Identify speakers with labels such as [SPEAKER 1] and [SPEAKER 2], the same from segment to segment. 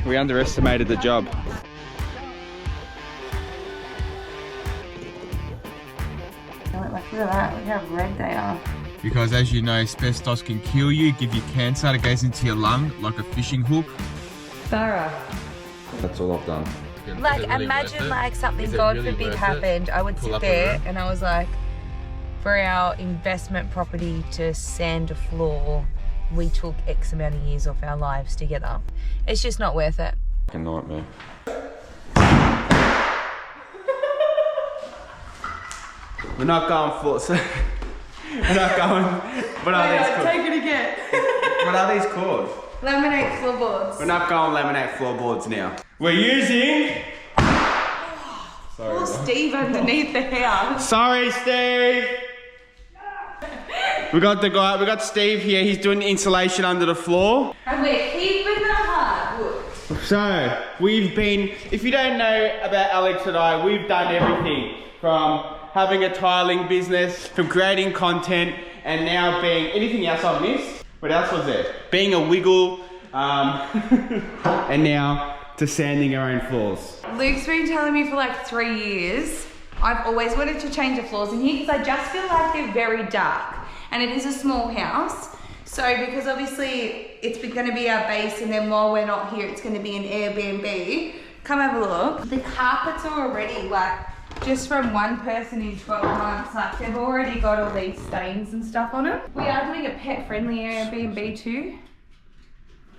[SPEAKER 1] We underestimated the job.
[SPEAKER 2] Look at that, look how red they are.
[SPEAKER 1] Because as you know, asbestos can kill you, give you cancer. It goes into your lung like a fishing hook.
[SPEAKER 2] Thorough.
[SPEAKER 1] That's all I've done.
[SPEAKER 2] Like, imagine like something God forbid happened. I would sit there and I was like, for our investment property to sand a floor, we took X amount of years off our lives together. It's just not worth it.
[SPEAKER 1] Fucking nightmare. We're not going full. We're not going. What are these called?
[SPEAKER 2] Take it again.
[SPEAKER 1] What are these called?
[SPEAKER 2] Laminate floorboards.
[SPEAKER 1] We're not going laminate floorboards now. We're using.
[SPEAKER 2] Poor Steve underneath the house.
[SPEAKER 1] Sorry, Steve. We got the guy. We got Steve here. He's doing the insulation under the floor.
[SPEAKER 2] And we're keeping the hardwood.
[SPEAKER 1] So we've been. If you don't know about Alex and I, we've done everything from having a tiling business, from creating content, and now being anything else I've missed. What else was there? Being a wiggle, and now to sanding our own floors.
[SPEAKER 2] Luke's been telling me for like 3 years, I've always wanted to change the floors in here because I just feel like they're very dark. And it is a small house. So because obviously it's going to be our base, and then while we're not here, it's going to be an Airbnb. Come have a look. The carpets are already like, just from one person in 12 months, like they've already got all these stains and stuff on them. We are doing a pet-friendly Airbnb too.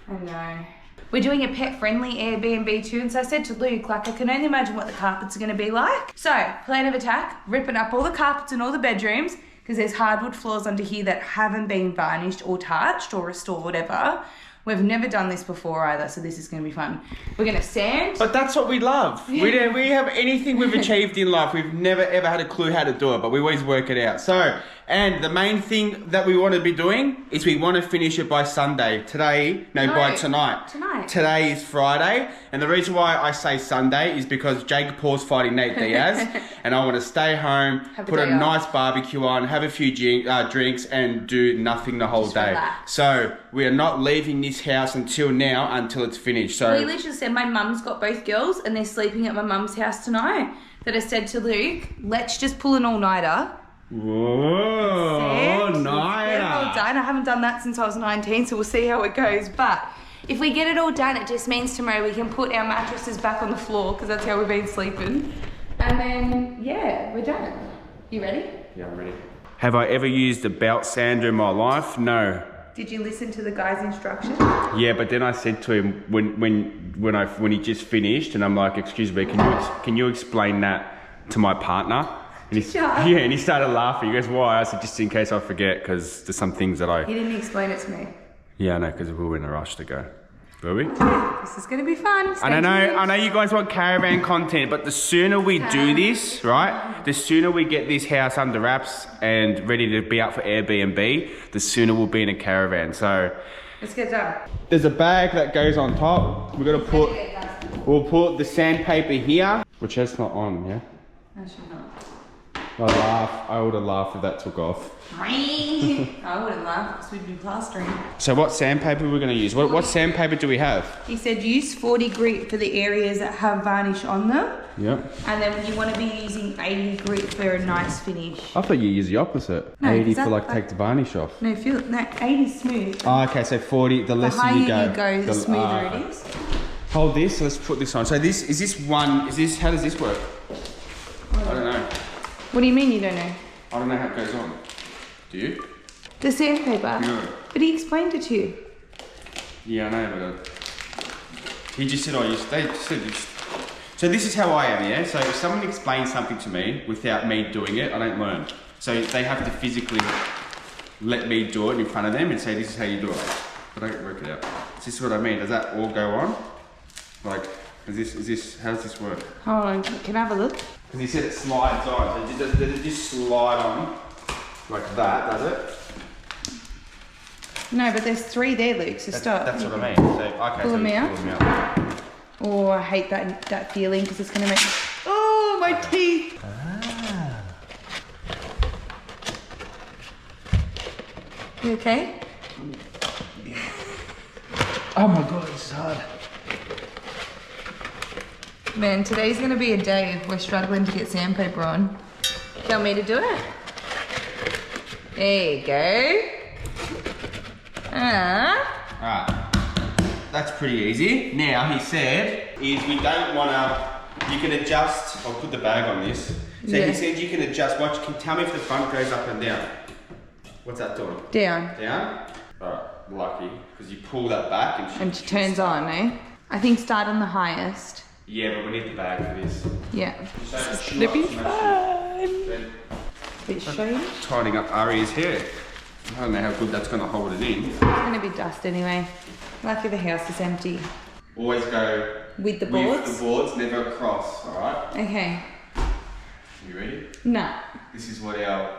[SPEAKER 2] I know. We're doing a pet-friendly Airbnb too, and so I said to Luke, like, I can only imagine what the carpets are gonna be like. So, plan of attack, ripping up all the carpets in all the bedrooms, because there's hardwood floors under here that haven't been varnished or touched or restored, whatever. We've never done this before either, so this is going to be fun. We're going to sand.
[SPEAKER 1] But that's what we love. We have anything we've achieved in life. We've never ever had a clue how to do it, but we always work it out. So, and the main thing that we want to be doing is we want to finish it by Sunday. By tonight. Today is Friday, and the reason why I say Sunday is because Jacob Paul's fighting Nate Diaz, and I want to stay home, put a nice barbecue on, have a few drinks, and do nothing the whole day. Relax. So we are not leaving this house until it's finished. So
[SPEAKER 2] we literally said my mum's got both girls, and they're sleeping at my mum's house tonight. That I said to Luke, let's just pull an all-nighter.
[SPEAKER 1] Whoa, all-nighter.
[SPEAKER 2] I haven't done that since I was 19, so we'll see how it goes. But if we get it all done, it just means tomorrow we can put our mattresses back on the floor, because that's how we've been sleeping. And then, yeah, we're done. You ready?
[SPEAKER 1] Yeah, I'm ready. Have I ever used a belt sander in my life? No.
[SPEAKER 2] Did you listen to the guy's instructions?
[SPEAKER 1] Yeah, but then I said to him when he just finished, and I'm like, excuse me, can you explain that to my partner? And he started laughing. He goes, why? I said, just in case I forget, because there's some things that
[SPEAKER 2] He didn't explain it to me.
[SPEAKER 1] Yeah, I know, because we were in a rush to go. Were we?
[SPEAKER 2] This is going to be fun.
[SPEAKER 1] And I know you guys want caravan content, but the sooner we do this, right, the sooner we get this house under wraps and ready to be out for Airbnb, the sooner we'll be in a caravan. So
[SPEAKER 2] let's get done.
[SPEAKER 1] There's a bag that goes on top. We'll put the sandpaper here, which that's not on, yeah?
[SPEAKER 2] Actually not.
[SPEAKER 1] I would have laughed if that took off.
[SPEAKER 2] I wouldn't laugh because we'd be plastering.
[SPEAKER 1] So what sandpaper are we going to use? What sandpaper do we have?
[SPEAKER 2] He said use 40 grit for the areas that have varnish on them.
[SPEAKER 1] Yep.
[SPEAKER 2] And then you want to be using 80 grit for a nice finish.
[SPEAKER 1] I thought you used the opposite. No, 80 for like take the varnish off.
[SPEAKER 2] No, 80 smooth.
[SPEAKER 1] Oh, okay, so 40, the less you go.
[SPEAKER 2] The higher you go, the smoother it is.
[SPEAKER 1] Hold this, let's put this on. So how does this work? I don't know.
[SPEAKER 2] What do you mean you don't know?
[SPEAKER 1] I don't know how it goes on. Do you?
[SPEAKER 2] The sandpaper?
[SPEAKER 1] No.
[SPEAKER 2] But he explained it to you.
[SPEAKER 1] Yeah, I know, but he just said, So this is how I am, yeah? So if someone explains something to me without me doing it, I don't learn. So they have to physically let me do it in front of them and say, this is how you do it. I don't work it out. Is this what I mean? Does that all go on? Like, how does this work?
[SPEAKER 2] Hold on, can I have a look?
[SPEAKER 1] Because he said it slides on. So does it just slide on like that, does it?
[SPEAKER 2] No, but there's 3 there, Luke, so stop.
[SPEAKER 1] That's what I mean. So, okay,
[SPEAKER 2] pull them out. Oh, I hate that feeling because it's going to make... Oh, my teeth!
[SPEAKER 1] Ah.
[SPEAKER 2] You okay?
[SPEAKER 1] Oh my God, this is hard.
[SPEAKER 2] Man, today's gonna be a day if we're struggling to get sandpaper on. Do you want me to do it? There you go.
[SPEAKER 1] Alright, that's pretty easy. Now, he said, is we don't wanna, you can adjust, I'll put the bag on this. So
[SPEAKER 2] Yeah.
[SPEAKER 1] he said you can adjust, watch, can tell me if the front goes up and down. What's that doing?
[SPEAKER 2] Down.
[SPEAKER 1] Down? Alright, lucky, because you pull that back
[SPEAKER 2] And it turns on, eh? I think start on the highest.
[SPEAKER 1] Yeah, but we need the bag for this.
[SPEAKER 2] Yeah.
[SPEAKER 1] This
[SPEAKER 2] is gonna be fun. Bit shady.
[SPEAKER 1] Tidying up Ari's hair. I don't know how good that's going to hold it in.
[SPEAKER 2] It's gonna be dust anyway. Lucky the house is empty.
[SPEAKER 1] Always go
[SPEAKER 2] With the boards?
[SPEAKER 1] With the boards, never across, alright?
[SPEAKER 2] Okay.
[SPEAKER 1] You ready?
[SPEAKER 2] No.
[SPEAKER 1] This is what our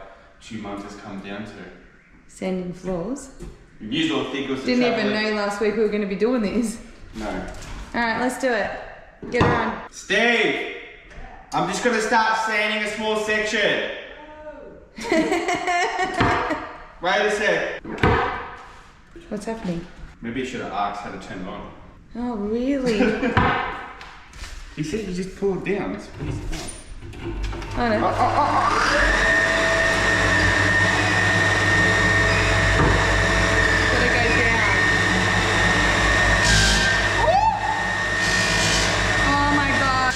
[SPEAKER 1] 2 months has come down to.
[SPEAKER 2] Sanding floors.
[SPEAKER 1] You all think it was
[SPEAKER 2] Didn't even know last week we were gonna be doing this.
[SPEAKER 1] No.
[SPEAKER 2] Alright, let's do it. Get her on.
[SPEAKER 1] Steve! I'm just going to start sanding a small section. Wait a sec.
[SPEAKER 2] What's happening?
[SPEAKER 1] Maybe I should have asked how to turn it on.
[SPEAKER 2] Oh, really?
[SPEAKER 1] He said you just pull it down. It's pretty small.
[SPEAKER 2] Oh, no. Gotta go down. Oh my god.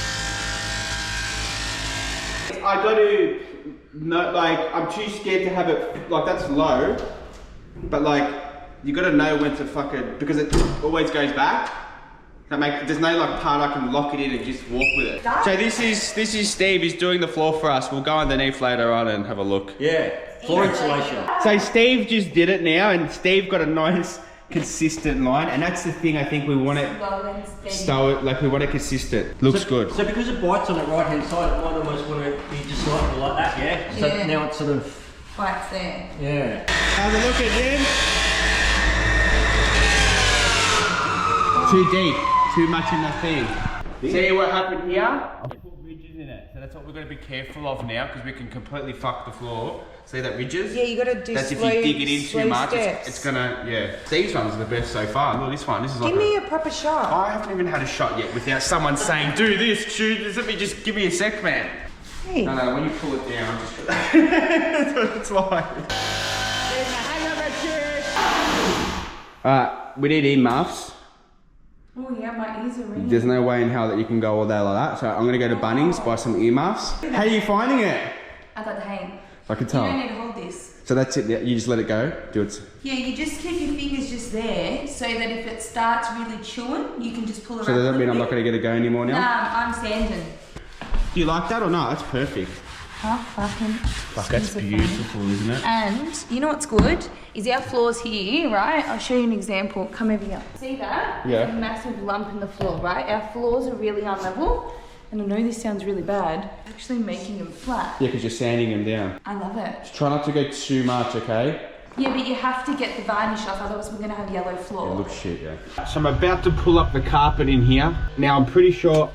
[SPEAKER 1] I got to, like, I'm too scared to have it, like, that's low. But, like, you got to know when to fuck it, because it always goes back. There's no like part I can lock it in and just walk with it. So this is Steve. He's doing the floor for us. We'll go underneath later on and have a look.
[SPEAKER 3] Yeah, floor insulation.
[SPEAKER 1] So Steve just did it now, and Steve got a nice consistent line, and that's the thing. I think we want it like we want it consistent. Looks good.
[SPEAKER 3] So because it bites on the right hand side, it might almost want to be just like that, yeah. So
[SPEAKER 2] Yeah.
[SPEAKER 3] now it's sort of
[SPEAKER 2] Bites there.
[SPEAKER 3] yeah.
[SPEAKER 1] How's it looking, Jim? Too deep. Too much in the thing. See what happened here? I put ridges in it. So that's what we're going to be careful of now, because we can completely fuck the floor. See that ridges?
[SPEAKER 2] Yeah, you gotta do
[SPEAKER 1] That's
[SPEAKER 2] slow,
[SPEAKER 1] if you dig it in too much,
[SPEAKER 2] steps.
[SPEAKER 1] it's gonna, yeah. These ones are the best so far. Look, this one, this is like
[SPEAKER 2] Give me a proper shot.
[SPEAKER 1] I haven't even had a shot yet without someone saying, do this, shoot this, let me just, give me a sec, man.
[SPEAKER 2] Hey.
[SPEAKER 1] No, when you pull it down, just that's what it's like. Alright, we need earmuffs.
[SPEAKER 2] Oh yeah, my ears are ringing.
[SPEAKER 1] There's no way in hell that you can go all day like that, so I'm gonna go to Bunnings, buy some earmuffs. How are you finding it?
[SPEAKER 2] I got the hang.
[SPEAKER 1] I can
[SPEAKER 2] You
[SPEAKER 1] tell.
[SPEAKER 2] don't need to hold this.
[SPEAKER 1] So that's it, you just let it go, do it.
[SPEAKER 2] Yeah, you just keep your fingers just there, so that if it starts really chewing, you can just pull it
[SPEAKER 1] So
[SPEAKER 2] up
[SPEAKER 1] does
[SPEAKER 2] a
[SPEAKER 1] that mean
[SPEAKER 2] little
[SPEAKER 1] I'm not
[SPEAKER 2] bit.
[SPEAKER 1] gonna get it go anymore now?
[SPEAKER 2] I'm sanding.
[SPEAKER 1] Do you like that or not? That's perfect.
[SPEAKER 2] How fucking
[SPEAKER 1] Fuck, that's beautiful, isn't it?
[SPEAKER 2] And you know what's good? Is our floors here, right? I'll show you an example. Come over here. See that?
[SPEAKER 1] Yeah.
[SPEAKER 2] There's a massive lump in the floor, right? Our floors are really unlevel. And I know this sounds really bad. Actually making them flat.
[SPEAKER 1] Yeah, because you're sanding them down.
[SPEAKER 2] I love it.
[SPEAKER 1] Just try not to go too much, okay?
[SPEAKER 2] Yeah, but you have to get the varnish off, otherwise we're gonna have yellow floor.
[SPEAKER 1] It looks shit, yeah. So I'm about to pull up the carpet in here. Now I'm pretty sure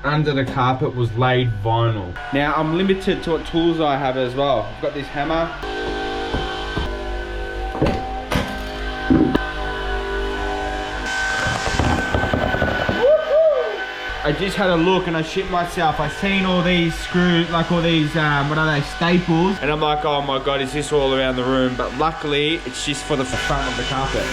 [SPEAKER 1] under the carpet was laid vinyl. Now I'm limited to what tools I have as well. I've got this hammer. I just had a look and I shit myself. I seen all these screws, like all these, what are they, staples. And I'm like, oh my God, is this all around the room? But luckily, it's just for the front of the carpet.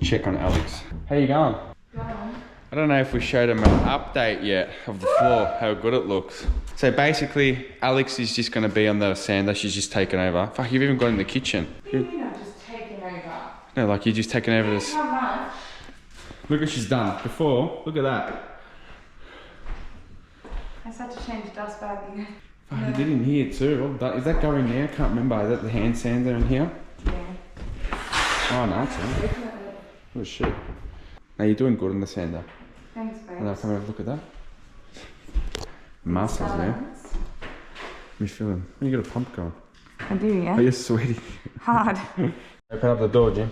[SPEAKER 1] Check on Alex. How you going? I don't know if we showed him an update yet of the floor, how good it looks. So basically, Alex is just going to be on the sander. She's just taken over. Fuck, you've even got in the kitchen.
[SPEAKER 2] You're not just taking over.
[SPEAKER 1] No, like you're just taking over this.
[SPEAKER 2] How much?
[SPEAKER 1] Look what she's done. Before, look at that.
[SPEAKER 2] I just had to change dust bag again.
[SPEAKER 1] Fuck, you did in here too. Well done. Is that going there? I can't remember. Is that the hand sander in here?
[SPEAKER 2] Yeah.
[SPEAKER 1] Oh no, it's not. Oh shit. No, you're doing good on the sander.
[SPEAKER 2] Thanks, babe.
[SPEAKER 1] And I'll come have a look at that. Muscles, man. Let me feel them. When you got a pump going.
[SPEAKER 2] I do, yeah?
[SPEAKER 1] Oh, you're sweaty.
[SPEAKER 2] Hard.
[SPEAKER 1] Open up the door, Jim.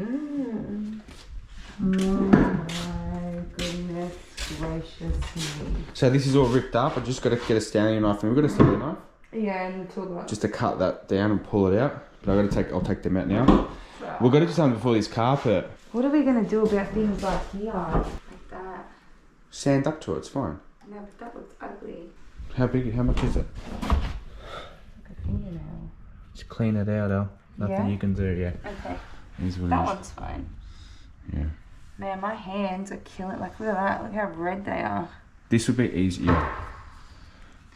[SPEAKER 2] Oh my goodness gracious me.
[SPEAKER 1] So this is all ripped up. I just got to get a Stanley knife, and we've got a Stanley knife.
[SPEAKER 2] Yeah, and the toolbox.
[SPEAKER 1] Just to cut that down and pull it out. But I'll take them out now.
[SPEAKER 2] Right.
[SPEAKER 1] We've got to do something before this carpet.
[SPEAKER 2] What are we gonna do about things like here? Like that.
[SPEAKER 1] Sand up to it, it's fine.
[SPEAKER 2] No, but that looks ugly.
[SPEAKER 1] How much is it?
[SPEAKER 2] Like a fingernail.
[SPEAKER 1] Just clean it out, Al. Nothing you can do, yeah.
[SPEAKER 2] Okay.
[SPEAKER 1] Here's what
[SPEAKER 2] That
[SPEAKER 1] it is.
[SPEAKER 2] one's fine.
[SPEAKER 1] Yeah.
[SPEAKER 2] Man, my hands are killing. Like, look at that. Look how red they are.
[SPEAKER 1] This would be easier. Want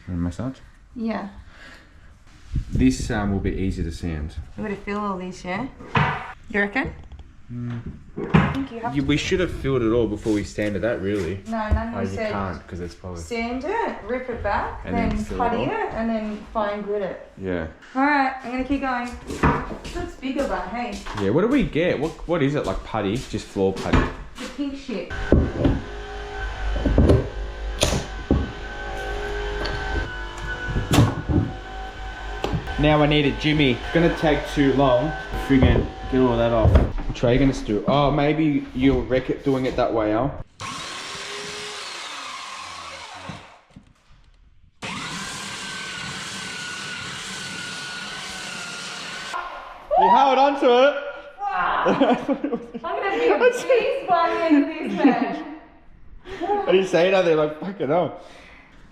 [SPEAKER 1] a massage?
[SPEAKER 2] Yeah.
[SPEAKER 1] This will be easier to sand.
[SPEAKER 2] You gotta feel all this, yeah? You reckon? I think you have to.
[SPEAKER 1] We should have filled it all before we sanded that, really.
[SPEAKER 2] No, none of you
[SPEAKER 1] You
[SPEAKER 2] said
[SPEAKER 1] can't, because it's probably...
[SPEAKER 2] sand it, rip it back,
[SPEAKER 1] And
[SPEAKER 2] then
[SPEAKER 1] then fill
[SPEAKER 2] putty
[SPEAKER 1] it
[SPEAKER 2] it,
[SPEAKER 1] all.
[SPEAKER 2] and then fine grit it.
[SPEAKER 1] Yeah.
[SPEAKER 2] Alright, I'm gonna keep going. Looks bigger, but hey,
[SPEAKER 1] Yeah, what do we get? What is it, like putty? Just floor putty?
[SPEAKER 2] the pink shit.
[SPEAKER 1] Now I need it, Jimmy. It's gonna take too long. Friggin' get all that off. What tray you gonna do? Oh, maybe you'll wreck it doing it that way, Al. You held on to it.
[SPEAKER 2] I'm gonna be a cheese by the end of this, man.
[SPEAKER 1] I didn't say nothing, like, fucking hell.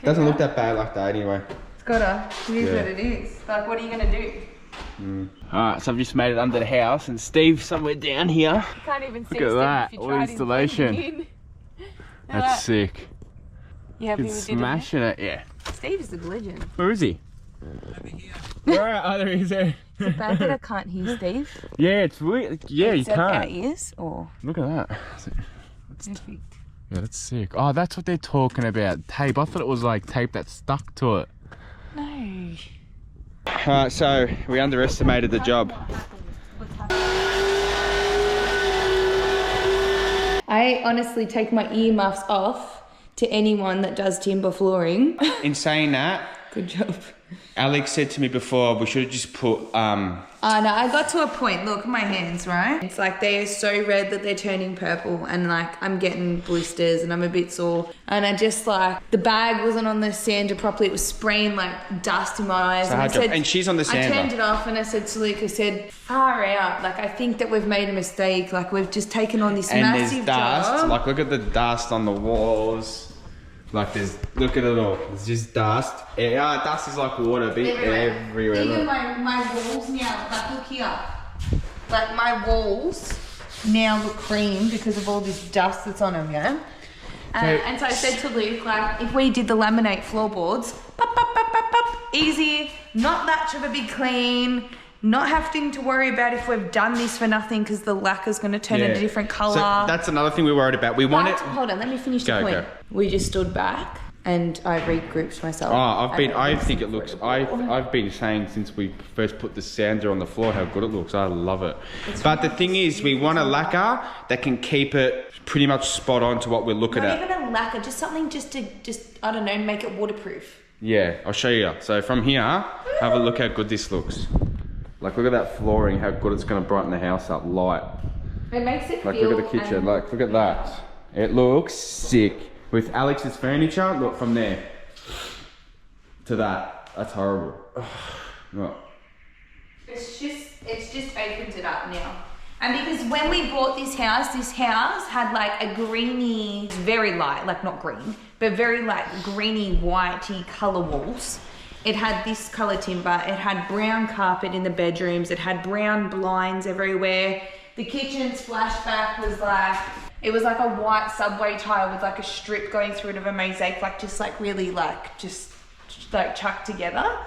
[SPEAKER 1] Doesn't look that bad like that anyway.
[SPEAKER 2] It's gotta. It is
[SPEAKER 1] Yeah.
[SPEAKER 2] what it is. Like, what are you gonna do?
[SPEAKER 1] Alright, so I've just made it under the house and Steve's somewhere down here.
[SPEAKER 2] You can't even see
[SPEAKER 1] Look at
[SPEAKER 2] Steve
[SPEAKER 1] that,
[SPEAKER 2] if you
[SPEAKER 1] all
[SPEAKER 2] tried
[SPEAKER 1] installation.
[SPEAKER 2] in.
[SPEAKER 1] That's sick.
[SPEAKER 2] You happy
[SPEAKER 1] He's
[SPEAKER 2] we did it?
[SPEAKER 1] smashing it, yeah.
[SPEAKER 2] Steve is a legend.
[SPEAKER 1] Where is he? Where? Oh, there he is there.
[SPEAKER 2] Is it bad that I can't hear Steve?
[SPEAKER 1] Yeah, it's weird. Yeah, you
[SPEAKER 2] Is that our
[SPEAKER 1] can't.
[SPEAKER 2] ears or
[SPEAKER 1] Look at that.
[SPEAKER 2] perfect?
[SPEAKER 1] Yeah, that's sick. Oh, that's what they're talking about. Tape. I thought it was like tape that stuck to it.
[SPEAKER 2] No.
[SPEAKER 1] Alright, so we underestimated the job.
[SPEAKER 2] I honestly take my earmuffs off to anyone that does timber flooring.
[SPEAKER 1] In saying that,
[SPEAKER 2] Good job.
[SPEAKER 1] Alex said to me before we should have just put
[SPEAKER 2] No, I got to a point. Look, my hands, right? It's like they are so red that they're turning purple, and like I'm getting blisters and I'm a bit sore. And I just like the bag wasn't on the sander properly. It was spraying like dust in my eyes.
[SPEAKER 1] So
[SPEAKER 2] and I
[SPEAKER 1] hard job.
[SPEAKER 2] said,
[SPEAKER 1] And she's on the
[SPEAKER 2] I
[SPEAKER 1] sander.
[SPEAKER 2] turned it off and I said to Luke, I said, far out. Like I think that we've made a mistake. Like we've just taken on this
[SPEAKER 1] and
[SPEAKER 2] massive
[SPEAKER 1] there's dust.
[SPEAKER 2] job.
[SPEAKER 1] Like look at the dust on the walls. Like look at it all. It's just dust. Yeah, dust is like water, be everywhere.
[SPEAKER 2] Even
[SPEAKER 1] Look.
[SPEAKER 2] my walls now, like look here. Like my walls now look cream because of all this dust that's on them, yeah? And so I said to Luke, like, if we did the laminate floorboards, pop, pop, pop, pop, pop, easy, not much of a big clean, not having to worry about if we've done this for nothing because the lacquer's going to turn a different colour.
[SPEAKER 1] So that's another thing we're worried about. We want it.
[SPEAKER 2] Hold on, let me finish
[SPEAKER 1] Go,
[SPEAKER 2] the point.
[SPEAKER 1] go.
[SPEAKER 2] We just stood back and I regrouped myself.
[SPEAKER 1] Oh, I think it looks. I've been saying since we first put the sander on the floor how good it looks. I love it. But the thing is, we want a lacquer that can keep it pretty much spot on to what we're looking
[SPEAKER 2] Not
[SPEAKER 1] at.
[SPEAKER 2] even a lacquer, just something just to, I don't know, make it waterproof.
[SPEAKER 1] Yeah, I'll show you. So from here, have a look how good this looks. Like look at that flooring, how good it's going to brighten the house up. Light.
[SPEAKER 2] It makes it
[SPEAKER 1] Like
[SPEAKER 2] feel...
[SPEAKER 1] look at the kitchen. Like look at that. It looks sick. With Alex's furniture, look from there to that. That's horrible. Look.
[SPEAKER 2] It's just opens it up now. And because when we bought this house had like a greeny, very light, like not green, but very like greeny, whitey colour walls. It had this colour timber, it had brown carpet in the bedrooms, it had brown blinds everywhere. The kitchen's flashback was like, it was like a white subway tile with like a strip going through it of a mosaic, like just like really like just like chucked together.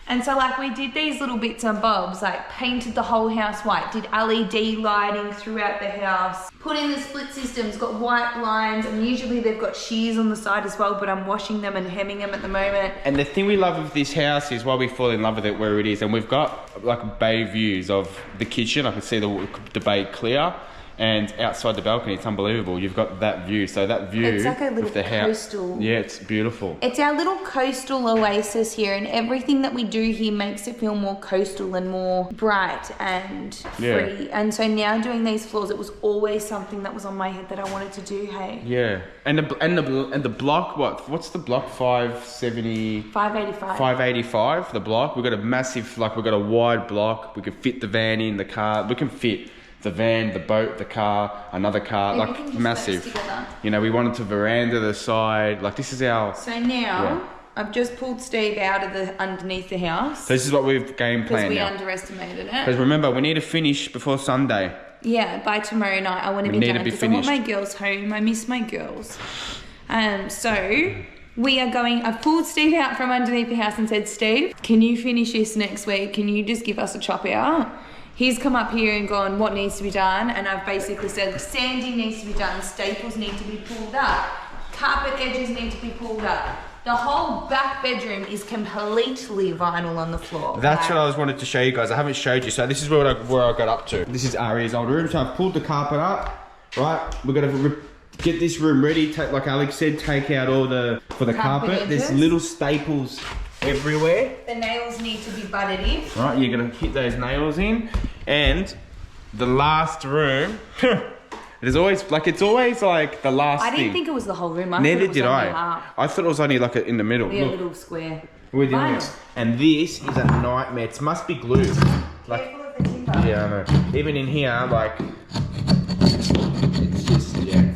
[SPEAKER 2] And so like we did these little bits and bobs, like painted the whole house white, did LED lighting throughout the house, put in the split systems, got white blinds, and usually they've got shears on the side as well, but I'm washing them and hemming them at the moment.
[SPEAKER 1] And the thing we love with this house is why we fall in love with it where it is. And we've got like bay views of the kitchen. I can see the bay clear. And outside the balcony, it's unbelievable. You've got that view. So that view
[SPEAKER 2] It's like a little
[SPEAKER 1] with the house.
[SPEAKER 2] coastal.
[SPEAKER 1] Yeah, it's beautiful.
[SPEAKER 2] It's our little coastal oasis here, and everything that we do here makes it feel more coastal and more bright and free. And so now doing these floors, it was always something that was on my head that I wanted to do. Hey.
[SPEAKER 1] Yeah, and the block. What's the block? 570.
[SPEAKER 2] 585.
[SPEAKER 1] 585. The block. We've got a massive, like we've got a wide block. We could fit the van in, the car. We can fit the van, the boat, the car, another car,
[SPEAKER 2] Everything
[SPEAKER 1] like
[SPEAKER 2] just
[SPEAKER 1] massive.
[SPEAKER 2] works together.
[SPEAKER 1] You know, we wanted to veranda the side. Like this is our.
[SPEAKER 2] So now I've just pulled Steve out of the underneath the house.
[SPEAKER 1] So this is what we've game
[SPEAKER 2] because
[SPEAKER 1] planned
[SPEAKER 2] we
[SPEAKER 1] now.
[SPEAKER 2] underestimated it.
[SPEAKER 1] Because remember, we need to finish before Sunday.
[SPEAKER 2] Yeah, by tomorrow night I want to
[SPEAKER 1] We
[SPEAKER 2] be
[SPEAKER 1] need
[SPEAKER 2] done
[SPEAKER 1] to be
[SPEAKER 2] because I want
[SPEAKER 1] finished.
[SPEAKER 2] my girls home. I miss my girls. So we are going. I've pulled Steve out from underneath the house and said, Steve, can you finish this next week? Can you just give us a chop out? He's come up here and gone, what needs to be done? And I've basically said, sanding needs to be done, staples need to be pulled up, carpet edges need to be pulled up. The whole back bedroom is completely vinyl on the floor.
[SPEAKER 1] That's what I was wanted to show you guys. I haven't showed you. So this is where I got up to. This is Ari's old room. So I've pulled the carpet up, right? We're going to get this room ready. Like Alex said, take out all the, for the carpet.
[SPEAKER 2] edges.
[SPEAKER 1] There's little staples everywhere.
[SPEAKER 2] The nails need to be butted in.
[SPEAKER 1] Right, you're going to hit those nails in. And the last room, there's always, like, it's always like the last thing.
[SPEAKER 2] I didn't think it was the whole room.
[SPEAKER 1] Neither
[SPEAKER 2] thought it was
[SPEAKER 1] did
[SPEAKER 2] only
[SPEAKER 1] I.
[SPEAKER 2] half.
[SPEAKER 1] I thought it was only like in the middle.
[SPEAKER 2] Be a
[SPEAKER 1] Look,
[SPEAKER 2] little square.
[SPEAKER 1] within
[SPEAKER 2] Vinyl.
[SPEAKER 1] this. And this is a nightmare. It must be glued. Like,
[SPEAKER 2] Careful of the timber.
[SPEAKER 1] yeah, I know. Even in here, like, it's just, yeah.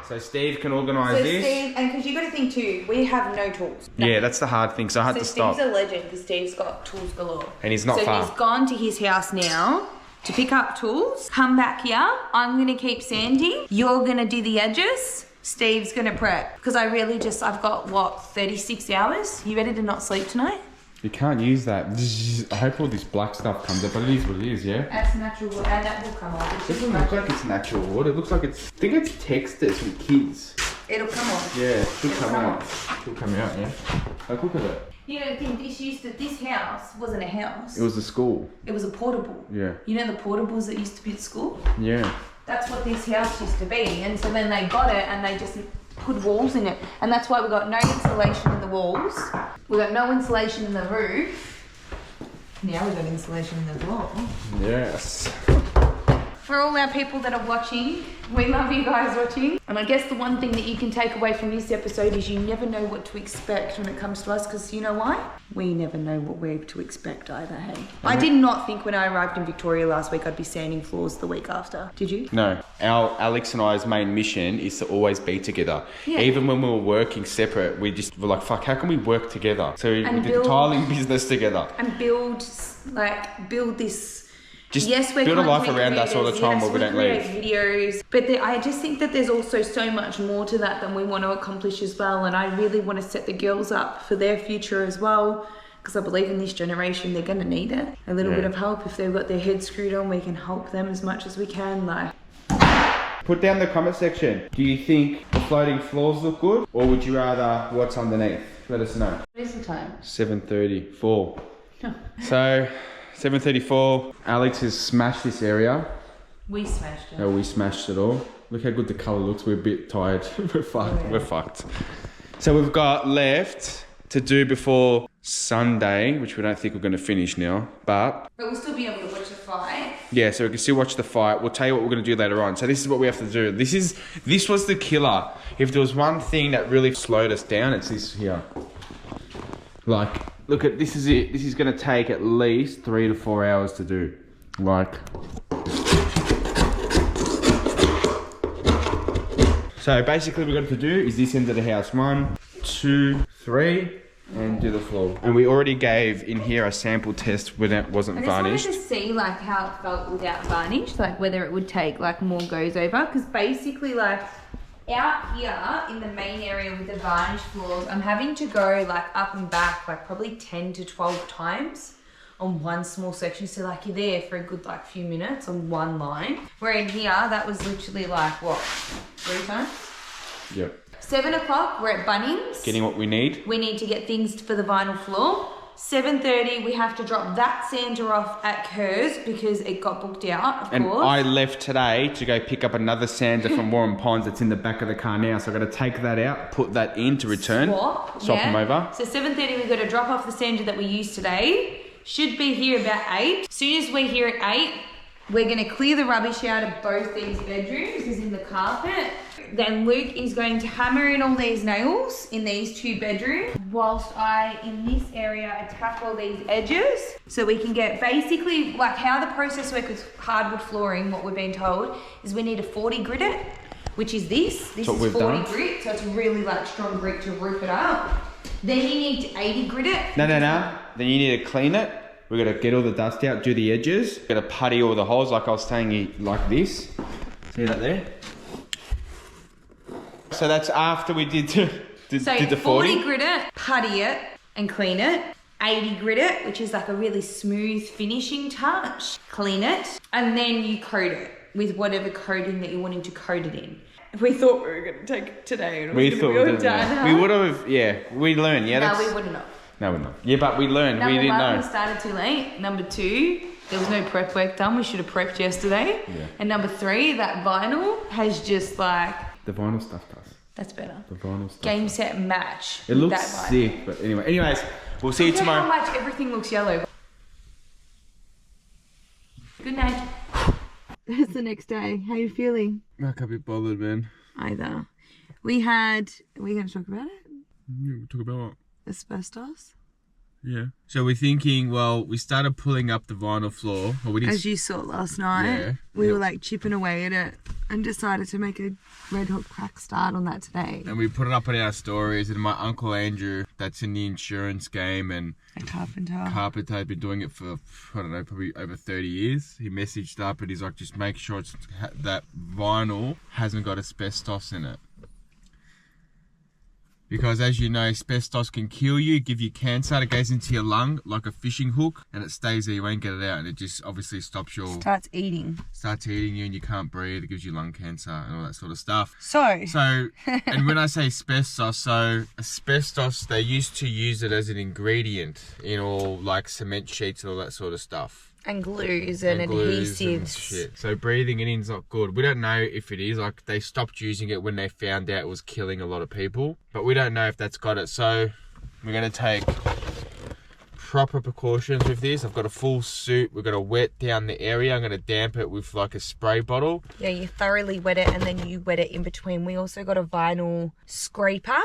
[SPEAKER 1] So Steve can organise
[SPEAKER 2] So
[SPEAKER 1] this.
[SPEAKER 2] Steve, and because you got to think too, we have no tools.
[SPEAKER 1] Yeah, that's the hard thing. So I had
[SPEAKER 2] So
[SPEAKER 1] to stop.
[SPEAKER 2] Steve's a legend because Steve's got tools galore.
[SPEAKER 1] And he's not
[SPEAKER 2] so
[SPEAKER 1] far.
[SPEAKER 2] he's gone to his house now to pick up tools. Come back here. I'm going to keep sanding. You're going to do the edges. Steve's going to prep. Because I really just, I've got, what, 36 hours? You ready to not sleep tonight?
[SPEAKER 1] You can't use that. I hope all this black stuff comes up, but it is what it is, yeah?
[SPEAKER 2] That's natural water, and that will come off.
[SPEAKER 1] It doesn't look like it's natural water. It looks like it's, I think it's textures from kids.
[SPEAKER 2] It'll come off.
[SPEAKER 1] Yeah, it should
[SPEAKER 2] It'll
[SPEAKER 1] come
[SPEAKER 2] come
[SPEAKER 1] out. Should come out, yeah. Like, look at it.
[SPEAKER 2] You know, this house wasn't a house.
[SPEAKER 1] It was a school.
[SPEAKER 2] It was a portable.
[SPEAKER 1] Yeah.
[SPEAKER 2] You know the portables that used to be at school?
[SPEAKER 1] Yeah.
[SPEAKER 2] That's what this house used to be. And so then they got it and they just put walls in it. And that's why we got no insulation in the walls. We got no insulation in the roof. Now we got insulation in the floor.
[SPEAKER 1] Yes.
[SPEAKER 2] For all our people that are watching, we love you guys watching. And I guess the one thing that you can take away from this episode is you never know what to expect when it comes to us, because you know why? We never know what we're to expect either, hey? I did not think when I arrived in Victoria last week I'd be sanding floors the week after. Did you?
[SPEAKER 1] No, Alex and I's main mission is to always be together.
[SPEAKER 2] Yeah.
[SPEAKER 1] Even when we were working separate, we just were like, fuck, how can we work together? So we did the tiling business together.
[SPEAKER 2] And build this.
[SPEAKER 1] Just
[SPEAKER 2] yes, we're
[SPEAKER 1] build a life
[SPEAKER 2] content
[SPEAKER 1] around us all the
[SPEAKER 2] creators.
[SPEAKER 1] time
[SPEAKER 2] Yes,
[SPEAKER 1] where we don't
[SPEAKER 2] create
[SPEAKER 1] leave.
[SPEAKER 2] videos, but I just think that there's also so much more to that than we want to accomplish as well. And I really want to set the girls up for their future as well, because I believe in this generation they're going to need it. A little bit of help. If they've got their head screwed on, we can help them as much as we can. Like,
[SPEAKER 1] Put down the comment section. Do you think the floating floors look good, or would you rather what's underneath? Let us know.
[SPEAKER 2] what is the time?
[SPEAKER 1] 7:34. So 7:34. Alex has smashed this area.
[SPEAKER 2] We smashed it.
[SPEAKER 1] No, we smashed it all. Look how good the colour looks. We're a bit tired. We're fucked. We're fucked. So we've got left to do before Sunday, which we don't think we're going to finish now, but
[SPEAKER 2] we'll still be able to watch the fight.
[SPEAKER 1] yeah, so we can still watch the fight. We'll tell you what we're going to do later on. So this is what we have to do. This was the killer. If there was one thing that really slowed us down, it's this here. Like, look at, this is it. This is going to take at least 3 to 4 hours to do. Like, so basically what we've got to do is this end of the house. 1, 2, 3, and do the floor. And we already gave in here a sample test when it wasn't
[SPEAKER 2] I just
[SPEAKER 1] varnished.
[SPEAKER 2] wanted to see like how it felt without varnish, like whether it would take like more goes over, because basically like out here in the main area with the varnish floors, I'm having to go like up and back like probably 10 to 12 times on one small section. So like you're there for a good like few minutes on one line. Where in here, that was literally like what, 3 times?
[SPEAKER 1] Yep.
[SPEAKER 2] 7 o'clock, we're at Bunnings.
[SPEAKER 1] Getting what we need.
[SPEAKER 2] We need to get things for the vinyl floor. 7:30, we have to drop that sander off at Kerr's because it got booked out, of
[SPEAKER 1] And
[SPEAKER 2] course.
[SPEAKER 1] I left today to go pick up another sander from Warren Ponds that's in the back of the car now. So I've got to take that out, put that in to return. Swap them over.
[SPEAKER 2] So 7:30, we've got to drop off the sander that we used today. Should be here about 8. As soon as we're here at 8, we're going to clear the rubbish out of both these bedrooms, as in the carpet. Then Luke is going to hammer in all these nails in these 2 bedrooms, whilst I, in this area, attack all these edges. So we can get basically, like how the process works with hardwood flooring, what we've been told, is we need to 40 grit it, which is this. This is 40 grit, so it's really like strong grit to roof it up. Then you need to 80 grit it.
[SPEAKER 1] No. Then you need to clean it. We're going to get all the dust out, do the edges. We're going to putty all the holes like I was saying, like this. See that there? So that's after we did the 40
[SPEAKER 2] grit it, putty it and clean it. 80 grit it, which is like a really smooth finishing touch. Clean it. And then you coat it with whatever coating that you're wanting to coat it in. We thought we were going to take it today and it was going to be all done, huh?
[SPEAKER 1] We would have, yeah. We learned, yeah.
[SPEAKER 2] No, we wouldn't have.
[SPEAKER 1] No, we're not. Yeah, but we learned.
[SPEAKER 2] Number
[SPEAKER 1] we didn't
[SPEAKER 2] one,
[SPEAKER 1] know.
[SPEAKER 2] we started too late. Number 2, there was no prep work done. We should have prepped yesterday.
[SPEAKER 1] Yeah.
[SPEAKER 2] And number 3, that vinyl has just like...
[SPEAKER 1] The vinyl stuff does.
[SPEAKER 2] That's better.
[SPEAKER 1] The vinyl stuff.
[SPEAKER 2] Game, set, match.
[SPEAKER 1] It looks
[SPEAKER 2] that vinyl.
[SPEAKER 1] sick, but anyway. Anyways, we'll see you tomorrow.
[SPEAKER 2] How much everything looks yellow. Good night. It's the next day. How you feeling?
[SPEAKER 1] I can't be bothered, man.
[SPEAKER 2] Either. Are we going to talk about it?
[SPEAKER 1] Yeah, we'll talk about what?
[SPEAKER 2] Asbestos.
[SPEAKER 1] Yeah. So we're thinking, well, we started pulling up the vinyl floor. Well, we didn't...
[SPEAKER 2] As you saw last night,
[SPEAKER 1] Yeah.
[SPEAKER 2] we were like chipping away at it and decided to make a red hot crack start on that today.
[SPEAKER 1] And we put it up in our stories, and my uncle Andrew, that's in the insurance game and
[SPEAKER 2] A carpenter.
[SPEAKER 1] Carpenter, been doing it for, I don't know, probably over 30 years. He messaged up and he's like, just make sure that vinyl hasn't got asbestos in it. Because as you know, asbestos can kill you, give you cancer. It goes into your lung like a fishing hook and it stays there, you won't get it out. And it just obviously stops your...
[SPEAKER 2] Starts eating
[SPEAKER 1] you and you can't breathe. It gives you lung cancer and all that sort of stuff.
[SPEAKER 2] So,
[SPEAKER 1] and when I say asbestos, they used to use it as an ingredient in all like cement sheets and all that sort of stuff.
[SPEAKER 2] And glues and adhesives.
[SPEAKER 1] And shit. So breathing it in is not good. We don't know if it is. Like they stopped using it when they found out it was killing a lot of people. But we don't know if that's got it. So we're going to take proper precautions with this. I've got a full suit. We're going to wet down the area. I'm going to damp it with like a spray bottle.
[SPEAKER 2] Yeah, you thoroughly wet it and then you wet it in between. We also got a vinyl scraper,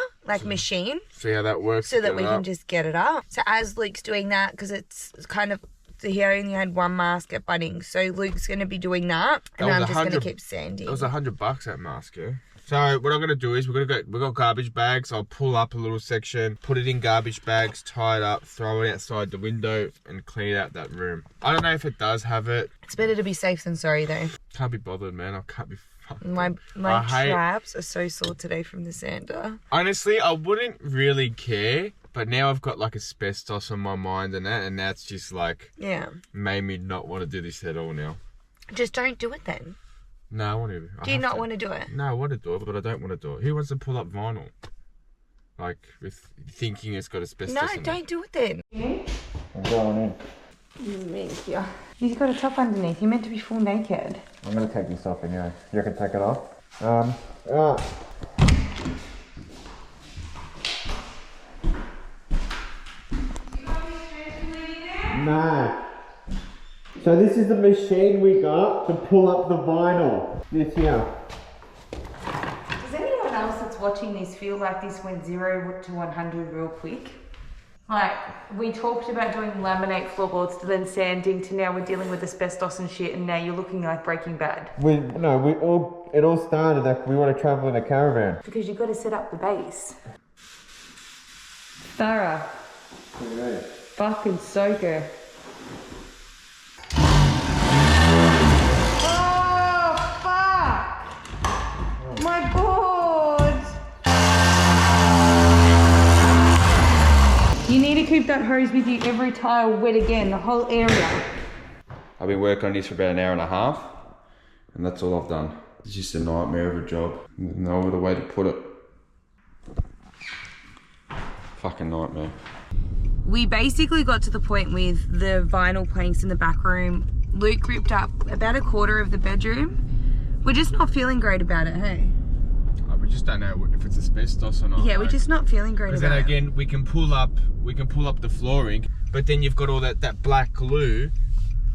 [SPEAKER 2] machine.
[SPEAKER 1] See how that works.
[SPEAKER 2] So that we can just get it up. So as Luke's doing that, because it's kind of... So he only had one mask at Bunnings, so Luke's going to be doing that, and I'm just going to keep sanding.
[SPEAKER 1] It was $100 that mask, yeah. So what I'm going to do is we've got garbage bags. I'll pull up a little section, put it in garbage bags, tie it up, throw it outside the window, and clean out that room. I don't know if it does have it.
[SPEAKER 2] It's better to be safe than sorry, though.
[SPEAKER 1] Can't be bothered, man. I can't be fucked.
[SPEAKER 2] My traps are so sore today from the sander.
[SPEAKER 1] Honestly, I wouldn't really care. But now I've got like asbestos on my mind and that's just like...
[SPEAKER 2] Yeah.
[SPEAKER 1] Made me not want to do this at all now.
[SPEAKER 2] Just don't do it then.
[SPEAKER 1] No, I want to.
[SPEAKER 2] Do you not want to do it?
[SPEAKER 1] No, I want to do it, but I don't want to do it. Who wants to pull up vinyl? Like, with thinking it's got asbestos in it?
[SPEAKER 2] No, don't do it then.
[SPEAKER 1] I'm going
[SPEAKER 2] in. Yeah. You've got a top underneath. You're meant to be full naked.
[SPEAKER 1] I'm going to take this off anyway. You can take it off. No. So this is the machine we got to pull up the vinyl. This here.
[SPEAKER 2] Does anyone else that's watching this feel like this went 0 to 100 real quick? Like, we talked about doing laminate floorboards to then sanding to now we're dealing with asbestos and shit and now you're looking like Breaking Bad.
[SPEAKER 1] It all started that we want to travel in a caravan.
[SPEAKER 2] Because you've got to set up the base. Thorough. Fucking soaker. Oh, fuck! My board! You need to keep that hose with you every tile wet again, the whole area.
[SPEAKER 1] I've been working on this for about an hour and a half, and that's all I've done. It's just a nightmare of a job. No other way to put it. Fucking nightmare.
[SPEAKER 2] we basically got to the point with the vinyl planks in the back room. Luke ripped up about a quarter of the bedroom. We're just not feeling great about it, hey?
[SPEAKER 1] Oh, we just don't know if it's asbestos or not.
[SPEAKER 2] Yeah, we're just not feeling great about it.
[SPEAKER 1] Because then again, we can pull up the flooring, but then you've got all that black glue,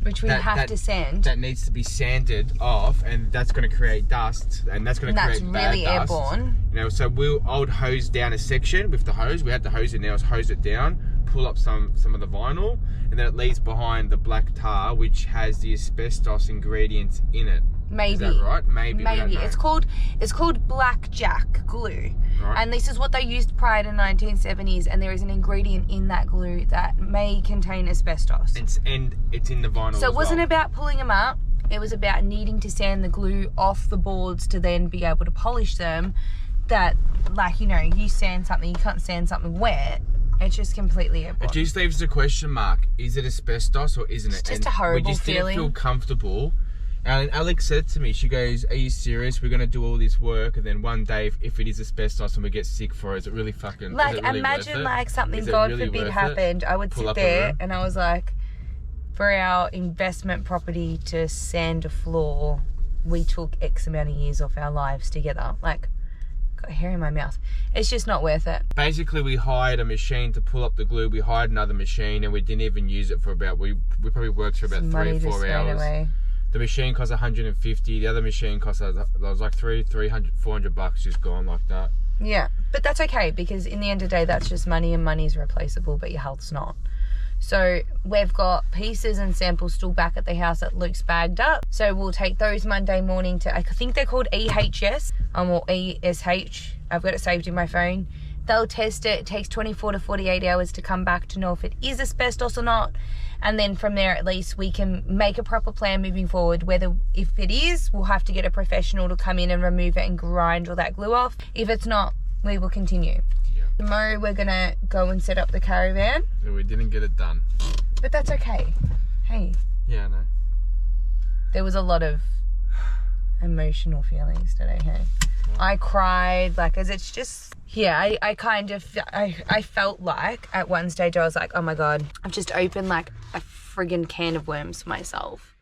[SPEAKER 2] which we have to sand.
[SPEAKER 1] That needs to be sanded off, and that's going to create dust, and that's going to create bad dust.
[SPEAKER 2] That's really airborne.
[SPEAKER 1] You know, so I would hose down a section with the hose. We had the hose in there. I was hose it down, pull up some of the vinyl, and then it leaves behind the black tar, which has the asbestos ingredients in it.
[SPEAKER 2] Maybe.
[SPEAKER 1] Is that right? Maybe.
[SPEAKER 2] It's called blackjack glue.
[SPEAKER 1] Right.
[SPEAKER 2] And this is what they used prior to 1970s, and there is an ingredient in that glue that may contain asbestos.
[SPEAKER 1] And it's in the vinyl.
[SPEAKER 2] So it wasn't about pulling them up, it was about needing to sand the glue off the boards to then be able to polish them. That, like, you know, you sand something, you can't sand something wet. It's just completely airborne.
[SPEAKER 1] It just leaves the question mark, is it asbestos or isn't it?
[SPEAKER 2] It's just a horrible feeling.
[SPEAKER 1] We just didn't feel comfortable. And Alex said to me, she goes, are you serious? We're going to do all this work, and then one day, if it is asbestos and we get sick for it, is it really fucking...
[SPEAKER 2] Like,
[SPEAKER 1] really
[SPEAKER 2] imagine, like, something, God forbid, happened. I would sit there and I was like, for our investment property to sand a floor, we took X amount of years off our lives together. Like, got hair in my mouth. It's just not worth it. Basically,
[SPEAKER 1] we hired a machine to pull up the glue. We hired another machine, and we didn't even use it for about... We probably worked for about 3 or 4 hours. Away. The machine cost 150. The other machine cost like 300, 400 bucks, just gone like that. Yeah, but that's okay, because in the end of the day, that's just money, and money's replaceable, but your health's not. So we've got pieces and samples still back at the house that Luke's bagged up. So we'll take those Monday morning to, I think they're called EHS, or ESH. I've got it saved in my phone. They'll test it. It takes 24 to 48 hours to come back to know if it is asbestos or not. And then from there, at least, we can make a proper plan moving forward. Whether, if it is, we'll have to get a professional to come in and remove it and grind all that glue off. If it's not, we will continue. Yeah. Tomorrow, we're going to go and set up the caravan. So we didn't get it done. But that's okay. Hey. Yeah, I know. There was a lot of emotional feelings today, hey? I cried, like, as it's just... Yeah, I felt like at one stage I was like, oh my God, I've just opened like a friggin' can of worms for myself.